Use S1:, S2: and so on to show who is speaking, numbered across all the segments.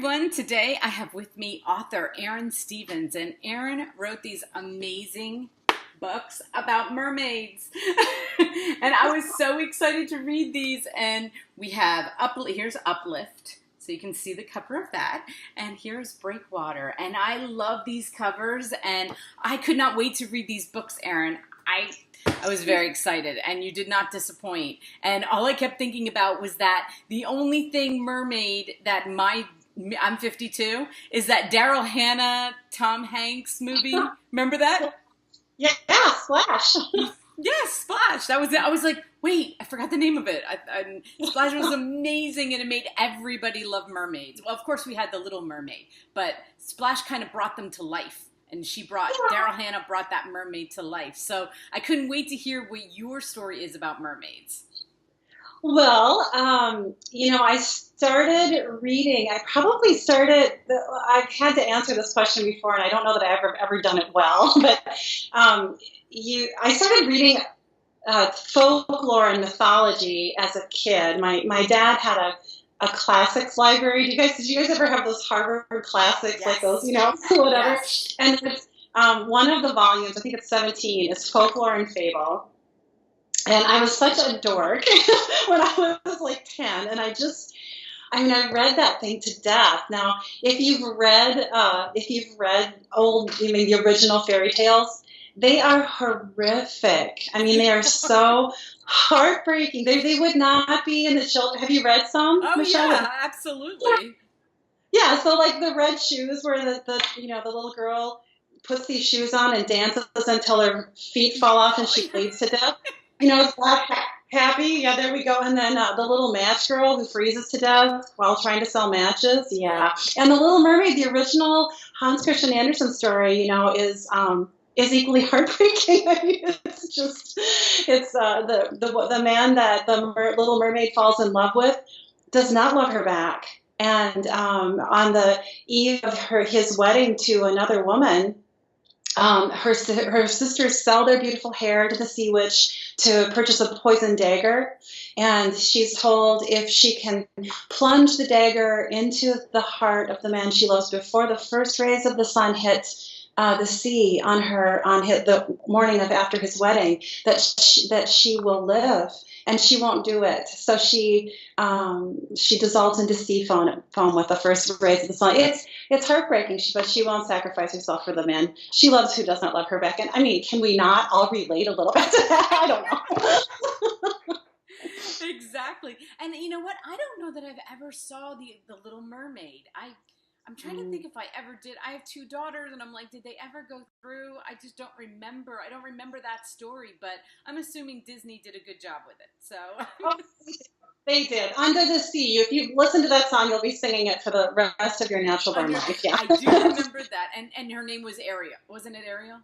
S1: everyone. Today I have with me author Errin Stevens, and Errin wrote these amazing books about mermaids. And I was so excited to read these. And we have here's Uplift, so you can see the cover of that, and here's Breakwater. And I love these covers, and I could not wait to read these books, Errin. I was very excited, and you did not disappoint. And all I kept thinking about was that the only thing mermaid that I'm 52 is that Daryl Hannah, Tom Hanks movie. Remember that?
S2: Yeah, Splash.
S1: Yes, Splash. That was it. I was like, wait, I forgot the name of it. Splash was amazing, and it made everybody love mermaids. Well, of course, we had the Little Mermaid, but Splash kind of brought them to life. And Daryl Hannah brought that mermaid to life. So I couldn't wait to hear what your story is about mermaids.
S2: Well, I started reading. I've had to answer this question before, and I don't know that I've ever done it well. But I started reading folklore and mythology as a kid. My dad had a classics library. Did you guys ever have those Harvard classics,
S1: yes.
S2: like those, whatever?
S1: Yes.
S2: And one of the volumes, I think it's 17, is folklore and fable. And I was such a dork when I was like 10, and I read that thing to death. Now, if you've read the original fairy tales, they are horrific. I mean, they are so heartbreaking. They would not be in the children. Have you read some, Michelle?
S1: Yeah, absolutely.
S2: Yeah, so like the red shoes, where the little girl puts these shoes on and dances until her feet fall off and she bleeds to death. Is that happy? Yeah, there we go. And then the little match girl who freezes to death while trying to sell matches. Yeah, and the Little Mermaid, the original Hans Christian Andersen story, is equally heartbreaking. I mean, it's the man that the Little Mermaid falls in love with does not love her back. And on the eve of his wedding to another woman, her sisters sell their beautiful hair to the sea witch to purchase a poison dagger, and she's told if she can plunge the dagger into the heart of the man she loves before the first rays of the sun hit the sea on the morning after his wedding, that she will live. And she won't do it. So she dissolves into sea foam with the first rays of the sun. It's heartbreaking, but she won't sacrifice herself for the man she loves who does not love her back. And I mean, can we not all relate a little bit to that? I don't know.
S1: Exactly. And you know what? I don't know that I've ever saw the Little Mermaid. I'm trying to think if I ever did. I have two daughters, and I'm like, did they ever go through? I just don't remember. I don't remember that story, but I'm assuming Disney did a good job with it. So
S2: they did. Under the Sea. If you listen to that song, you'll be singing it for the rest of your natural born life. Yeah.
S1: I do remember that. And her name was Ariel. Wasn't it Ariel?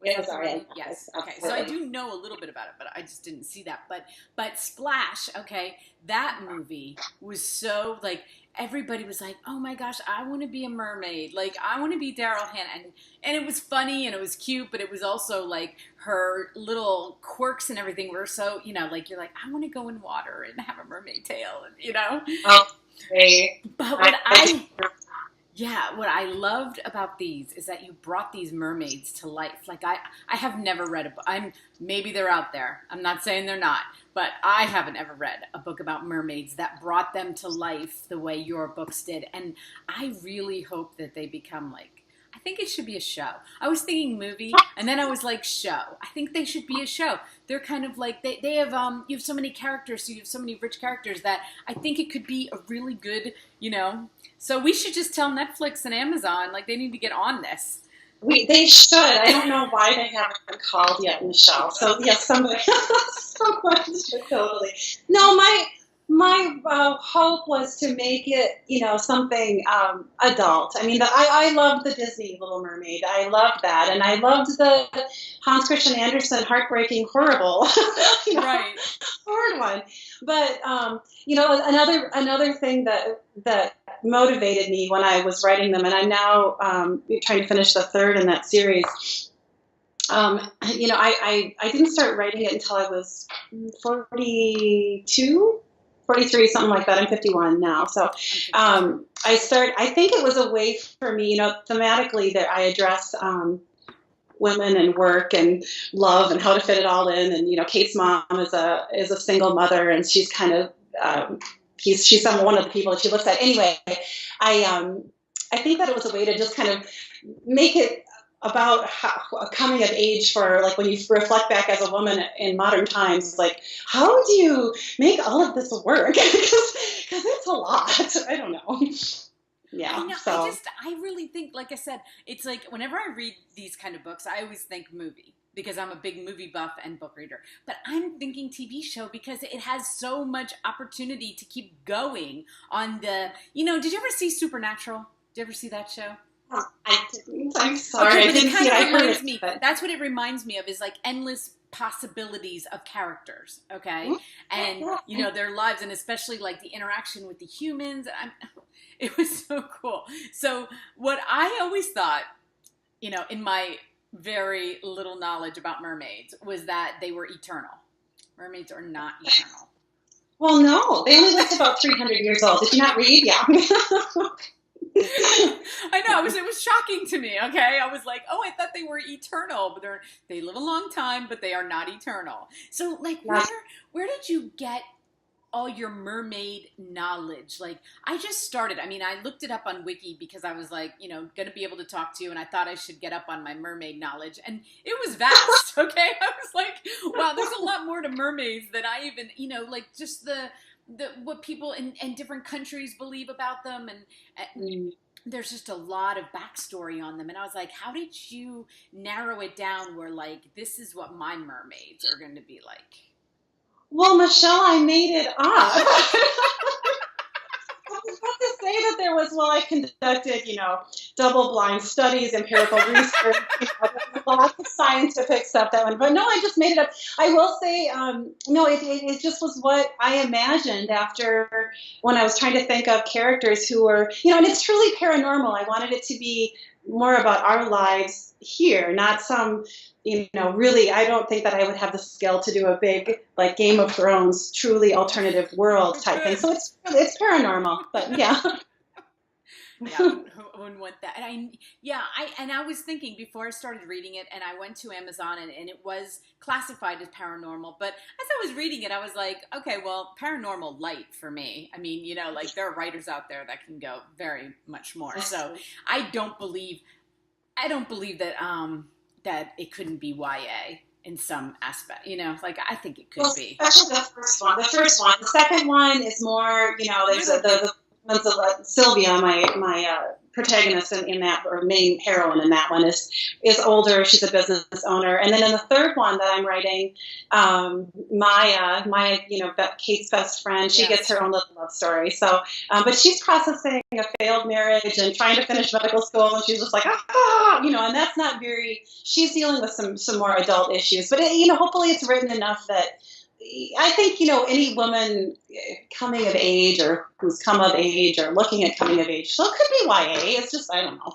S2: Yes, Ariel.
S1: Yes. Okay. So I do know a little bit about it, but I just didn't see that. But Splash, okay, that movie was so like, everybody was like, oh my gosh, I want to be a mermaid. Like, I want to be Daryl Hannah. And it was funny and it was cute, but it was also like her little quirks and everything were so, like you're like, I want to go in water and have a mermaid tail,
S2: Oh, okay.
S1: But what I loved about these is that you brought these mermaids to life. Like I have never read a book. Maybe they're out there. I'm not saying they're not, but I haven't ever read a book about mermaids that brought them to life the way your books did. And I really hope that they become I think it should be a show. I was thinking movie, and then I was like, show. I think they should be a show. They're kind of like, they have, you have so many characters, so you have so many rich characters that I think it could be a really good, So we should just tell Netflix and Amazon, they need to get on this.
S2: They should. I don't know why they haven't been called yet, Michelle. So yes, someone should totally. No, my hope was to make it, something adult. I mean, I loved the Disney Little Mermaid. I loved that, and I loved the Hans Christian Andersen heartbreaking, horrible,
S1: right,
S2: hard one. But another thing that motivated me when I was writing them, and I'm now trying to finish the third in that series. I didn't start writing it until I was 42. 43, something like that. I'm 51 now. So I think it was a way for me, thematically that I address women and work and love and how to fit it all in. And, Kate's mom is a single mother, and she's kind of, she's one of the people that she looks at. Anyway, I think that it was a way to just kind of make it about a coming of age for, like, when you reflect back as a woman in modern times, like, how do you make all of this work? Because it's a lot. I don't know. Yeah.
S1: I know.
S2: So.
S1: I really think, like I said, it's like whenever I read these kind of books, I always think movie because I'm a big movie buff and book reader. But I'm thinking TV show because it has so much opportunity to keep going on the, did you ever see Supernatural? Did you ever see that show?
S2: I didn't. I'm sorry.
S1: Okay,
S2: I didn't see it. I heard it. But...
S1: That's what it reminds me of, is like endless possibilities of characters, okay? And, their lives, and especially like the interaction with the humans. It was so cool. So what I always thought, in my very little knowledge about mermaids, was that they were eternal. Mermaids are not eternal.
S2: Well, no. They only lived about 300 years old. Did you not read? Yeah.
S1: I know, it was shocking to me, okay? I was like, I thought they were eternal, but they live a long time, but they are not eternal. So, like, where did you get all your mermaid knowledge? Like, I just started, I looked it up on Wiki because I was like, going to be able to talk to you, and I thought I should get up on my mermaid knowledge, and it was vast, okay? I was like, wow, there's a lot more to mermaids than I even, like, just the what people in different countries believe about them, and there's just a lot of backstory on them. And I was like, how did you narrow it down where, like, this is what my mermaids are going to be like?
S2: Well, Michelle, I made it up. I was about to say that I conducted, double-blind studies, empirical research, lots of scientific stuff that went, but no, I just made it up. I will say, no, it just was what I imagined after, when I was trying to think of characters who were, and it's truly paranormal. I wanted it to be more about our lives here, not some, really, I don't think that I would have the skill to do a big, like, Game of Thrones, truly alternative world type thing. So it's paranormal, but yeah.
S1: Yeah, who wouldn't want that? And I was thinking before I started reading it, and I went to Amazon, and it was classified as paranormal. But as I was reading it, I was like, okay, well, paranormal light for me. Like, there are writers out there that can go very much more. So I don't believe that that it couldn't be YA in some aspect. Like, I think it could be.
S2: Especially the first one. The second one is more, there's the Sylvia, my protagonist in that, or main heroine in that one, is older. She's a business owner. And then in the third one that I'm writing, Maya, Kate's best friend, she gets her own little love story. So, but she's processing a failed marriage and trying to finish medical school, and she's just like, and that's not she's dealing with some more adult issues. But, hopefully it's written enough that I think, any woman coming of age, or who's come of age, or looking at coming of age, so it could be YA. It's just, I don't know.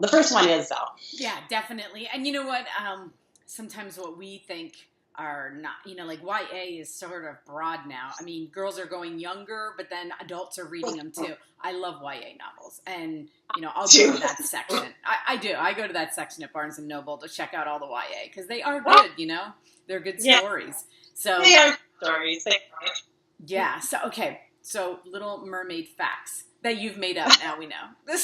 S2: The first one is, though.
S1: Yeah, definitely. And you know what? Sometimes what we think are not, like, YA is sort of broad now. Girls are going younger, but then adults are reading them too. I love YA novels, and I'll go to that section. I do. I go to that section at Barnes and Noble to check out all the YA because they are good. They're good stories. So
S2: they are stories.
S1: Yeah. So okay. So Little Mermaid facts that you've made up. Now we know. But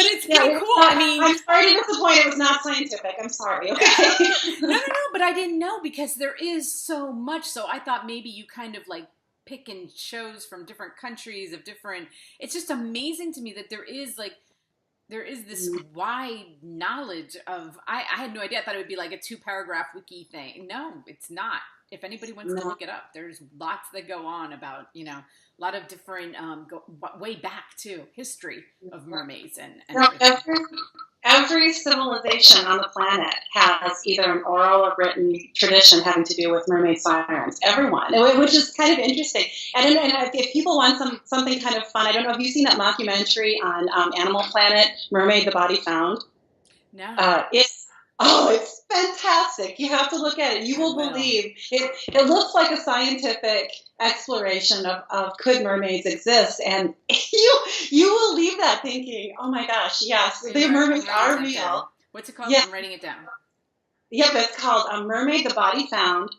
S1: it's pretty cool.
S2: I'm sorry to disappoint. It was not scientific. I'm sorry. Okay.
S1: No. But I didn't know because there is so much. So I thought maybe you kind of like pick and chose from different countries of different. It's just amazing to me that there is this wide knowledge of, I had no idea. I thought it would be like a 2-paragraph wiki thing. No, it's not. If anybody wants to look it up, there's lots that go on about, a lot of different, way back to history of mermaids and
S2: every civilization on the planet has either an oral or written tradition having to do with mermaid sirens. Everyone, which is kind of interesting. And if people want something kind of fun, I don't know, have you seen that mockumentary on Animal Planet, Mermaid: The Body Found?
S1: No.
S2: Oh, it's fantastic. You have to look at it. You
S1: I
S2: will
S1: will.
S2: believe it. It looks like a scientific exploration of could mermaids exist, and you will leave that thinking, oh my gosh, yes, the
S1: I'm
S2: mermaids
S1: writing
S2: are
S1: that down.
S2: real.
S1: What's it called?
S2: Yeah,
S1: I'm writing it down.
S2: yep. It's called Mermaid: The Body Found,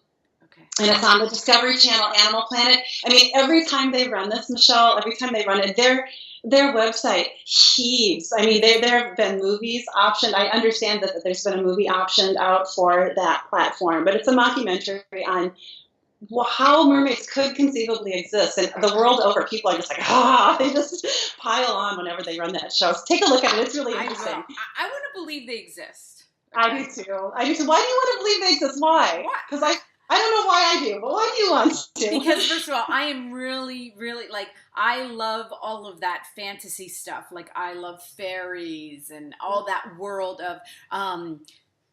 S1: Okay.
S2: and it's on the Discovery Channel, Animal Planet. I mean, every time they run this, Michelle, every time they run it, their website heaves. I mean, there have been movies optioned. I understand that there's been a movie optioned out for that platform, but it's a mockumentary on how mermaids could conceivably exist. And the world over, people are just like, they just pile on whenever they run that show. So take a look at it. It's really
S1: I
S2: interesting.
S1: will. I want to believe they exist.
S2: I do too. I do too. Why do you want to believe they exist? Why?
S1: What?
S2: Because I don't know why I do, but why do you want to?
S1: Because first of all, I am really, really like I love all of that fantasy stuff. Like I love fairies and all that world of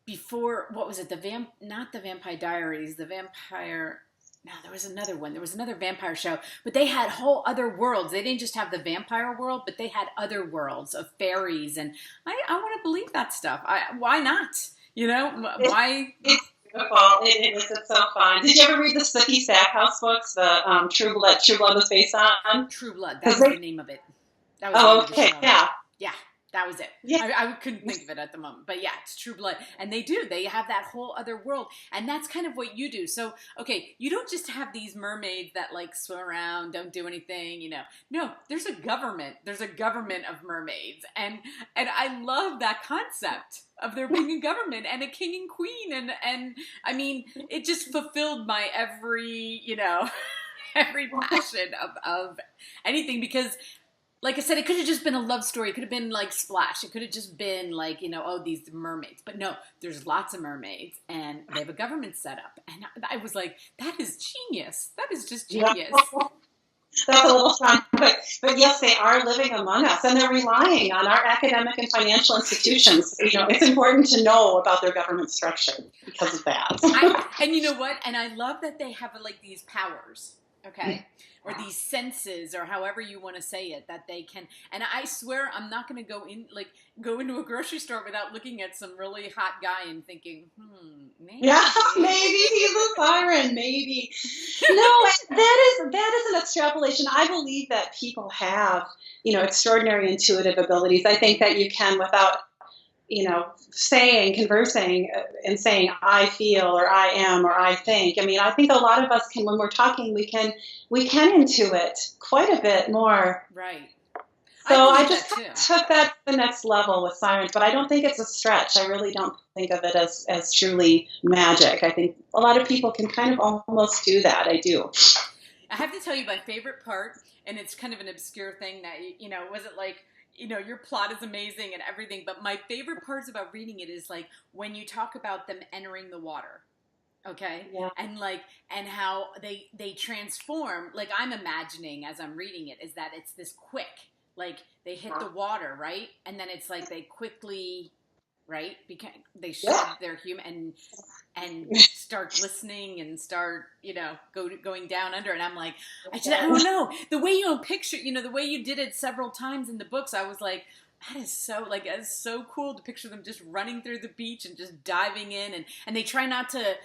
S1: before what was it? Not the Vampire Diaries, the Vampire. No, there was another one. There was another vampire show, but they had whole other worlds. They didn't just have the vampire world, but they had other worlds of fairies, and I want to believe that stuff. Why not? You know, why?
S2: It's beautiful. It is. It's so fun. Did you ever read the Sookie Stackhouse books? The True Blood. True Blood was based on.
S1: True Blood. That was the name of it. That was the name of the show.
S2: Yeah.
S1: Yeah, that was it.
S2: Yeah.
S1: I couldn't think of it at the moment. But yeah, it's True Blood. And they do. They have that whole other world. And that's kind of what you do. So, okay, you don't just have these mermaids that like swim around, don't do anything, you know. No, there's a government. There's a government of mermaids. And I love that concept of there being a government and a king and queen. And I mean, it just fulfilled my every, you know, every passion of anything because like I said, it could have just been a love story. It could have been like Splash. It could have just been like, you know, oh, these mermaids. But no, there's lots of mermaids and they have a government set up. And I was like, that is genius. That is just genius.
S2: That's a little strong, but yes, they are living among us, and they're relying on our academic and financial institutions. You know, it's important to know about their government structure because of that.
S1: And you know what? And I love that they have like these powers, okay, or these senses, or however you want to say it, that they can. And I swear, I'm not going to go into a grocery store without looking at some really hot guy and thinking, maybe.
S2: Yeah, maybe he's a siren. Maybe. No, that is an extrapolation. I believe that people have, you know, extraordinary intuitive abilities. I think that you can, without, you know, conversing and saying, I feel, or I am, or I think. I mean, I think a lot of us can, when we're talking, we can intuit quite a bit more.
S1: Right.
S2: So I just took that to the next level with sirens, but I don't think it's a stretch. I really don't think of it as truly magic. I think a lot of people can kind of almost do that. I do.
S1: I have to tell you my favorite part, and it's kind of an obscure thing that, you know, wasn't like, you know, your plot is amazing and everything, but my favorite parts about reading it is like when you talk about them entering the water. Okay.
S2: Yeah.
S1: And how they transform, like I'm imagining as I'm reading it, is that it's this quick, like they hit the water, right? And then it's like they quickly, right? They shed their human and start glistening and start, you know, going down under. And I'm like, I don't know. The way you picture, you know, the way you did it several times in the books, I was like, that is so cool to picture them just running through the beach and just diving in. And they try not to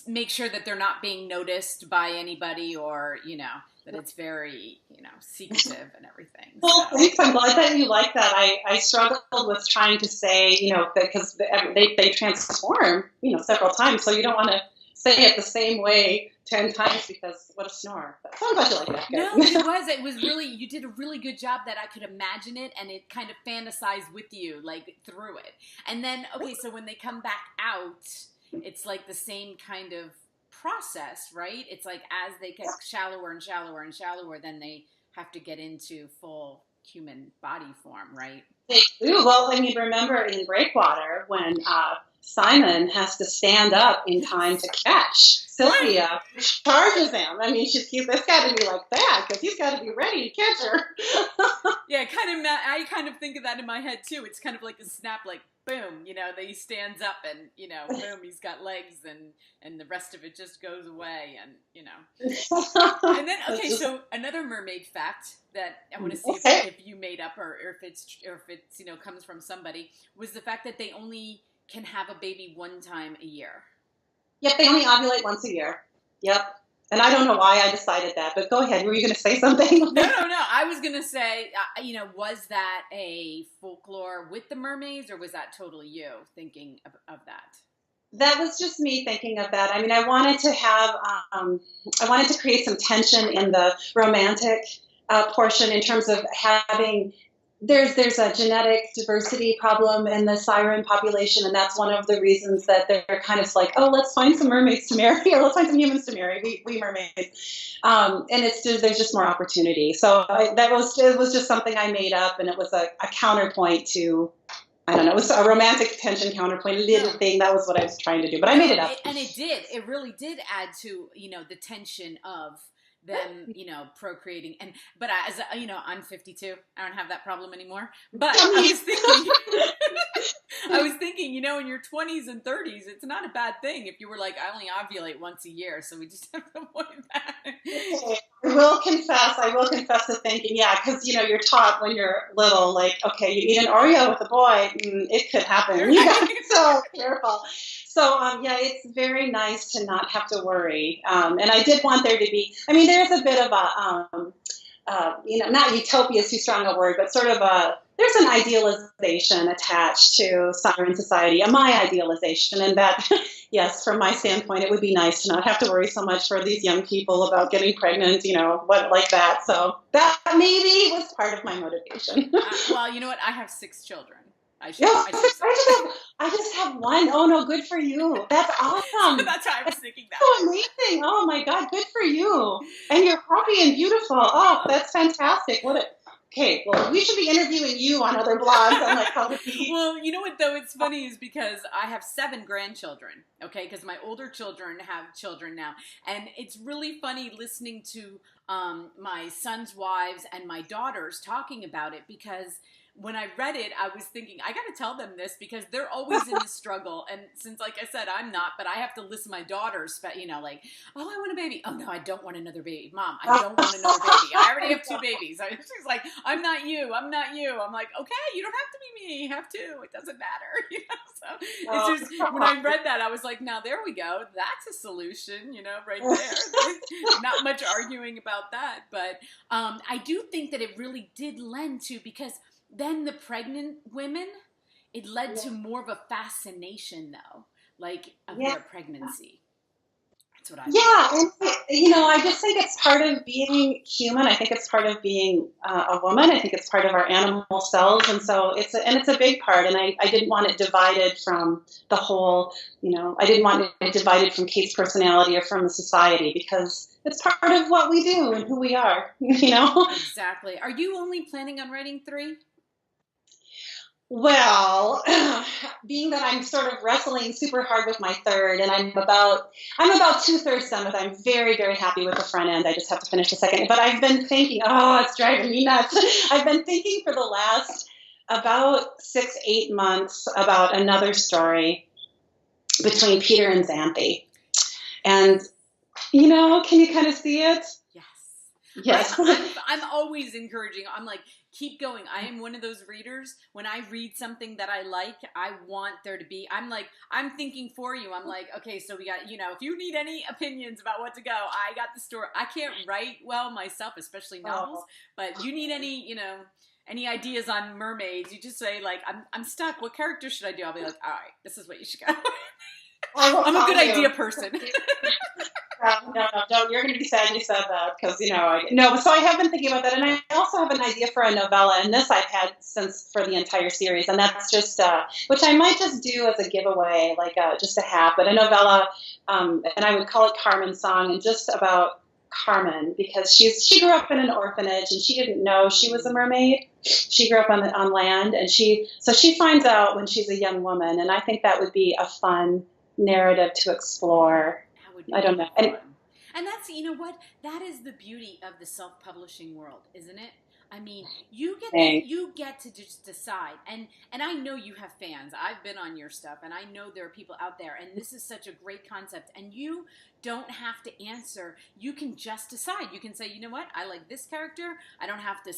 S1: make sure that they're not being noticed by anybody, or, you know, that it's very, you know, secretive and everything.
S2: Well, thanks. I'm glad that you like that. I struggled with trying to say, you know, because they transform, you know, several times. So you don't want to say it the same way 10 times because what a snore. But so I'm glad you like that.
S1: No, it was really, you did a really good job that I could imagine it and it kind of fantasized with you, like through it. And then, okay, so when they come back out, it's like the same kind of process, right? It's like as they get shallower and shallower and shallower, then they have to get into full human body form, right?
S2: They do. Well, I mean, remember in Breakwater when Simon has to stand up in time to catch Sylvia, charges him. I mean, it's got to be like that because he's got to be ready to catch her.
S1: Yeah, I kind of think of that in my head too. It's kind of like a snap, like boom, you know, that he stands up and, you know, boom, he's got legs and the rest of it just goes away and, you know. And then, okay, so another mermaid fact that I want to see if you made up or if it's, you know, comes from somebody, was the fact that they only can have a baby one time a year.
S2: Yep, they only ovulate once a year. Yep. And I don't know why I decided that, but go ahead. Were you going to say something?
S1: No. I was going to say, was that a folklore with the mermaids, or was that totally you thinking of that?
S2: That was just me thinking of that. I mean, I wanted to create some tension in the romantic portion in terms of having. There's a genetic diversity problem in the siren population, and that's one of the reasons that they're kind of like, oh, let's find some mermaids to marry, or let's find some humans to marry. We mermaids, and there's just more opportunity. So it was just something I made up, and it was a counterpoint to. I don't know. It was a romantic tension counterpoint, a little thing. That was what I was trying to do, but I made it up.
S1: And it did. It really did add to the tension of them, procreating. But as I'm 52. I don't have that problem anymore. But I was thinking, in your 20s and 30s, it's not a bad thing if you were like, I only ovulate once a year, so we just have to avoid that.
S2: I will confess to thinking, because you're taught when you're little, like, okay, you eat an Oreo with a boy, it could happen. You got to be so careful. So, it's very nice to not have to worry. And I did want there to be, there's a bit of a, not utopia is too strong a word, but sort of there's an idealization attached to siren society, my idealization, and that, yes, from my standpoint, it would be nice to not have to worry so much for these young people about getting pregnant, what like that. So that maybe was part of my motivation.
S1: Well, you know what? I have 6 children. I
S2: just have one. Oh no, good for you. That's awesome.
S1: So that's why I was thinking that.
S2: So amazing. Oh my God, good for you. And you're happy and beautiful. Oh, that's fantastic. Okay, well, we should be interviewing you on other blogs on like how to be.
S1: Well, you know what though? It's funny is because I have 7 grandchildren. Okay, because my older children have children now, and it's really funny listening to my son's wives and my daughters talking about it, because when I read it, I was thinking, I got to tell them this because they're always in the struggle. And since, like I said, I'm not, but I have to listen to my daughters, like, oh, I want a baby. Oh, no, I don't want another baby. Mom, I don't want another baby. I already have 2 babies. She's like, I'm not you. I'm not you. I'm like, okay, you don't have to be me. You have 2. It doesn't matter. So it's just, when I read that, I was like, now there we go. That's a solution, right there. Not much arguing about that. But I do think that it really did lend to, because then the pregnant women, it led to more of a fascination, though, like of their pregnancy. That's what I think.
S2: And I just think it's part of being human. I think it's part of being a woman. I think it's part of our animal selves, and so it's a big part. And I didn't want it divided from the whole. I didn't want it divided from Kate's personality or from the society, because it's part of what we do and who we are.
S1: Exactly. Are you only planning on writing 3?
S2: Well, being that I'm sort of wrestling super hard with my 3rd, and I'm about 2/3 done with, I'm very, very happy with the front end. I just have to finish the second. But I've been thinking, it's driving me nuts. I've been thinking for the last about 6-8 months about another story between Peter and Xanthi. And, can you kind of see it? Yes.
S1: I'm always encouraging. I'm like, keep going. I am one of those readers. When I read something that I like, I want there to be, I'm thinking for you. I'm like, okay, so we got, if you need any opinions about what to go, I got the story. I can't write well myself, especially novels, but you need any ideas on mermaids, you just say, like, I'm stuck. What character should I do? I'll be like, all right, this is what you should go. I'm a good idea person.
S2: No, don't. You're going to be sad you said that, because, so I have been thinking about that. And I also have an idea for a novella, and this I've had since for the entire series. And that's just, which I might just do as a giveaway, like just a half, but a novella, and I would call it Carmen's Song, and just about Carmen, because she grew up in an orphanage, and she didn't know she was a mermaid. She grew up on land, and she finds out when she's a young woman, and I think that would be a fun narrative to explore. I don't know.
S1: And that's, that is the beauty of the self-publishing world, isn't it? I mean,
S2: Thanks.
S1: you get to just decide, and I know you have fans. I've been on your stuff, and I know there are people out there, and this is such a great concept. And you don't have to answer. You can just decide. You can say, you know what, I like this character. I don't have to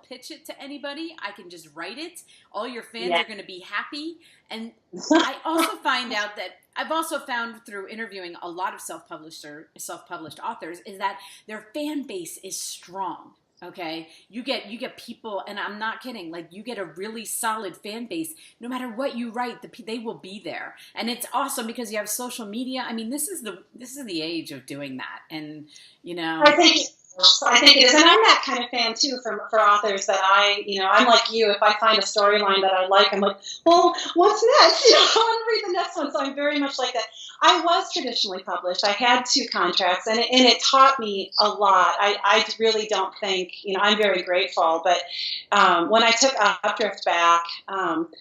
S1: pitch it to anybody. I can just write it. All your fans
S2: Yeah.
S1: are going to be happy. And I also find out that I've also found through interviewing a lot of self-published authors is that their fan base is strong. Okay, you get people, and I'm not kidding. Like, you get a really solid fan base. No matter what you write, they will be there, and it's awesome because you have social media. I mean, this is the age of doing that, and you know.
S2: I think it is, and I'm that kind of fan too for authors that I'm like you. If I find a storyline that I like, I'm like, well, what's next? I want to read the next one. So I'm very much like that. I was traditionally published. I had 2 contracts, and it taught me a lot. I really don't think, I'm very grateful. But when I took Updrift back,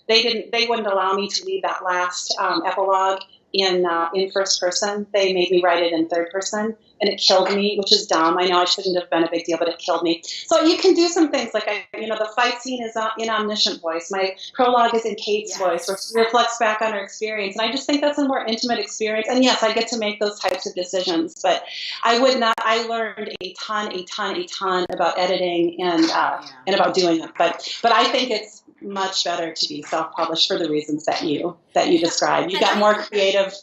S2: they wouldn't allow me to read that last epilogue in first person. They made me write it in third person, and it killed me, which is dumb. I know I shouldn't have been a big deal, but it killed me. So you can do some things like the fight scene is in Omniscient voice. My prologue is in Kate's voice, which reflects back on her experience, and I just think that's a more intimate experience. And yes, I get to make those types of decisions, but I would not. I learned a ton about editing and about doing it. But I think it's much better to be self-published for the reasons that you described. You got more creative.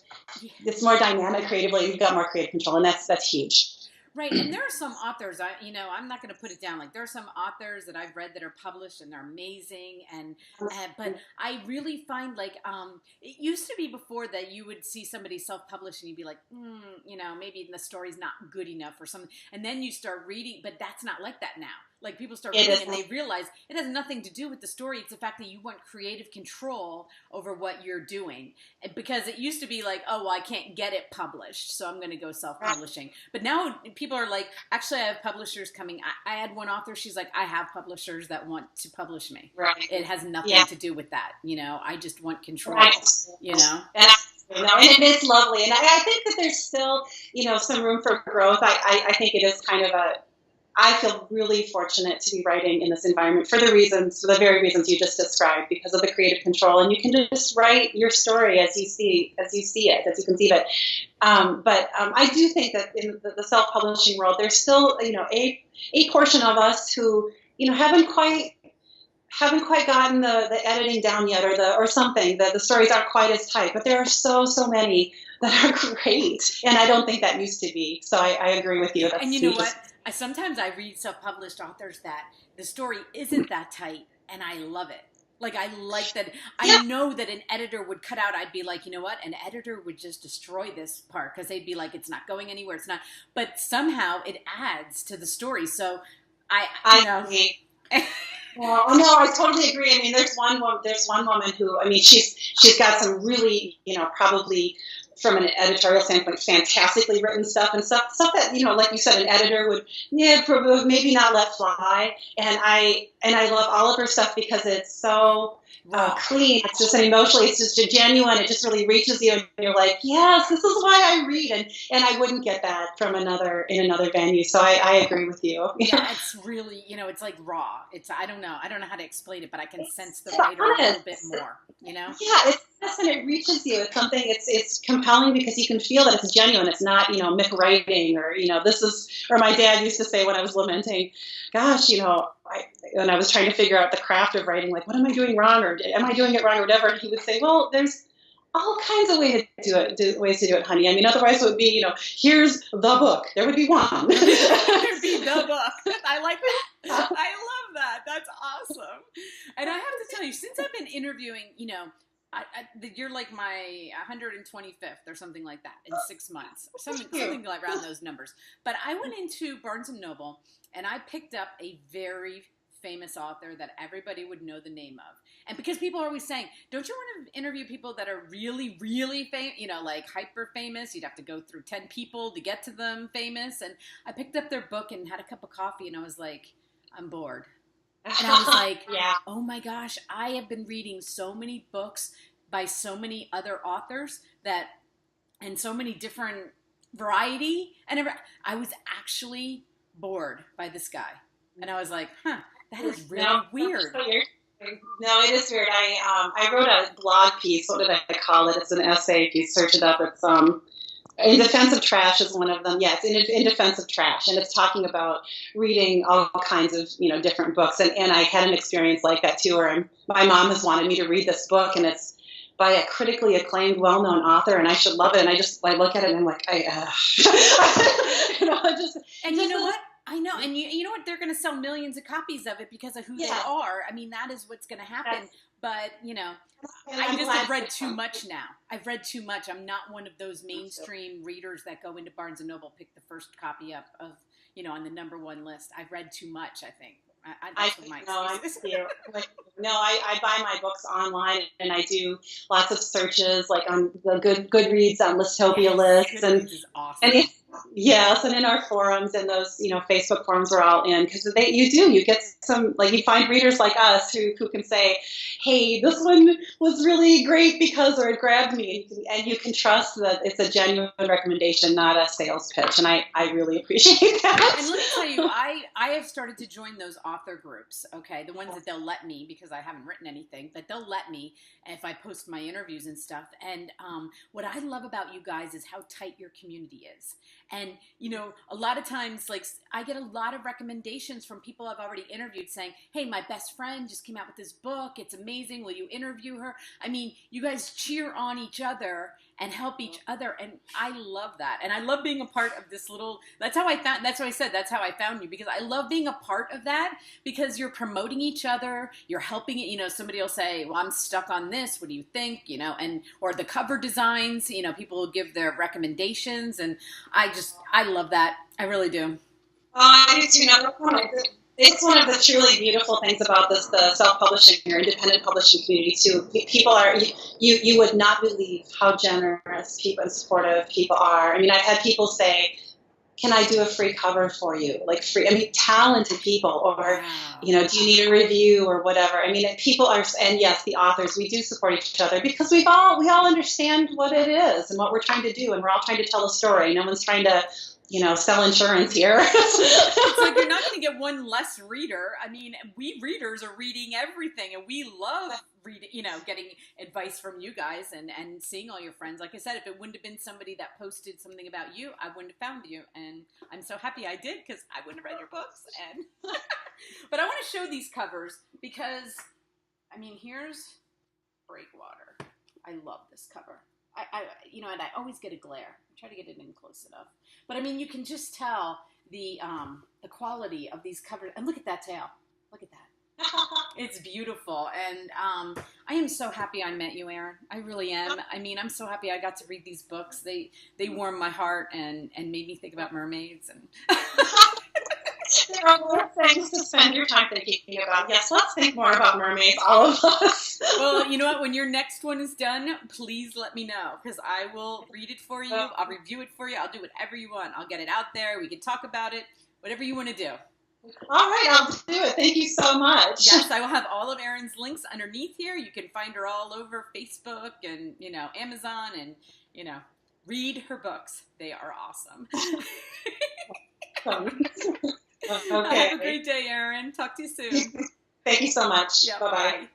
S2: It's more dynamic creatively. You've got more creative control, and that's huge.
S1: Right, and there are some authors, I'm not going to put it down. Like, there are some authors that I've read that are published and they're amazing, but I really find like it used to be before that you would see somebody self-published and you'd be like, maybe the story's not good enough or something, and then you start reading, but that's not like that now. Like, people start reading and they realize it has nothing to do with the story. It's the fact that you want creative control over what you're doing. Because it used to be like, oh, well, I can't get it published, so I'm going to go self-publishing. But now people are like, actually, I have publishers coming. I had one author, she's like, I have publishers that want to publish me.
S2: Right.
S1: It has nothing to do with that. I just want control,
S2: Right.
S1: And
S2: it's lovely. And I think that there's still, some room for growth. I think it is kind of I feel really fortunate to be writing in this environment for the very reasons you just described, because of the creative control, and you can just write your story as you see it, as you conceive it. But I do think that in the self-publishing world, there's still, a portion of us who, haven't quite gotten the editing down yet, or something. The stories aren't quite as tight, but there are so many that are great, and I don't think that used to be. So I agree with you.
S1: And you know what? Sometimes I read self-published authors that the story isn't that tight, and I love it. Like, I like that. I know that an editor would cut out. I'd be like, you know what? An editor would just destroy this part, because they'd be like, it's not going anywhere. It's not. But somehow it adds to the story. So I
S2: agree. Well, no, I totally agree. I mean, there's one woman who, she's got some really, probably from an editorial standpoint, fantastically written stuff, and stuff that, like you said, an editor would maybe not let fly. And I love all of her stuff because it's so clean. It's just it's just genuine. It just really reaches you, and you're like, yes, this is why I read. And I wouldn't get that from in another venue. So I agree with you.
S1: Yeah, it's really, it's like raw. I don't know how to explain it, but I can sense the writer a little bit more. Yeah,
S2: it's and it reaches you. It's something. It's compelling because you can feel that it's genuine. It's not myth writing, or this is. Or my dad used to say when I was lamenting, gosh, when I was trying to figure out the craft of writing, like, what am I doing wrong, or am I doing it wrong, or whatever. He would say, well, there's all kinds of ways to do it, honey. Otherwise it would be, here's the book. There would be one.
S1: There'd be the book. I like that. I love that. That's awesome. And I have to tell you, since I've been interviewing, you're like my 125th or something like that in 6 months, something like around those numbers. But I went into Barnes and Noble and I picked up a very famous author that everybody would know the name of. And because people are always saying, don't you want to interview people that are really, really famous, like hyper famous? You'd have to go through 10 people to get to them famous. And I picked up their book and had a cup of coffee, and I was like, I'm bored. And I was like, oh my gosh, I have been reading so many books by so many other authors and so many different variety. And I was actually bored by this guy. And I was like, That is really
S2: No,
S1: weird.
S2: No, it is weird. I wrote a blog piece. What did I call it? It's an essay. If you search it up, it's In Defense of Trash is one of them. Yeah, it's in Defense of Trash, and it's talking about reading all kinds of different books. And I had an experience like that too, where my mom has wanted me to read this book, and it's by a critically acclaimed, well-known author, and I should love it. And I look at it and I'm like,
S1: And you know what? I know, and you know what? They're going to sell millions of copies of it because of who they are. I mean, that is what's going to happen. But I just have read too much now. I've read too much. I'm not one of those mainstream readers that go into Barnes and Noble, pick the first copy up of on the #1 list. I've read too much, I think. I
S2: buy my books online, and I do lots of searches, like on the Goodreads on Listopia lists, and
S1: is awesome.
S2: And in our forums and those Facebook forums we're all in, because you get some, like, you find readers like us who can say, hey, this one was really great because, or it grabbed me, and you can trust that it's a genuine recommendation, not a sales pitch, and I really appreciate that.
S1: And let me tell you, I have started to join those author groups, okay, the ones that they'll let me, because I haven't written anything, but they'll let me if I post my interviews and stuff. And what I love about you guys is how tight your community is. And, a lot of times, like, I get a lot of recommendations from people I've already interviewed saying, hey, my best friend just came out with this book. It's amazing. Will you interview her? I mean, you guys cheer on each other and help each other. And I love that. And I love being a part of this that's why I said that's how I found you, because I love being a part of that, because you're promoting each other. You're helping it. Somebody will say, well, I'm stuck on this. What do you think? Or the cover designs, people will give their recommendations. And I love that. I really do.
S2: I do too. It's one of the truly beautiful things about the self-publishing or independent publishing community too. People are, you would not believe how generous people and supportive people are. I mean, I've had people say, can I do a free cover for you? Like free, talented people, or, do you need a review or whatever? I mean, people are, and yes, the authors, we do support each other because we all understand what it is and what we're trying to do. And we're all trying to tell a story. No one's trying to, sell insurance here.
S1: It's like you're not going to get one less reader. I mean, we readers are reading everything, and we love reading, getting advice from you guys and seeing all your friends. Like I said, if it wouldn't have been somebody that posted something about you, I wouldn't have found you. And I'm so happy I did, because I wouldn't have read your books. And but I want to show these covers because, here's Breakwater. I love this cover. And I always get a glare. I try to get it in close enough. But you can just tell the quality of these covers. And look at that tail. Look at that. It's beautiful. And I am so happy I met you, Errin. I really am. I'm so happy I got to read these books. They warmed my heart and made me think about mermaids. And
S2: there are more things to spend your time thinking about. Yes, let's think more about mermaids, all of us.
S1: Well, you know what? When your next one is done, please let me know, because I will read it for you. I'll review it for you. I'll do whatever you want. I'll get it out there. We can talk about it. Whatever you want to do.
S2: All right, I'll do it. Thank you so much.
S1: Yes, I will have all of Errin's links underneath here. You can find her all over Facebook and, Amazon, and, read her books. They are awesome.
S2: Okay.
S1: Have a great day, Errin. Talk to you soon.
S2: Thank you so much.
S1: Yeah,
S2: bye-bye.
S1: Bye.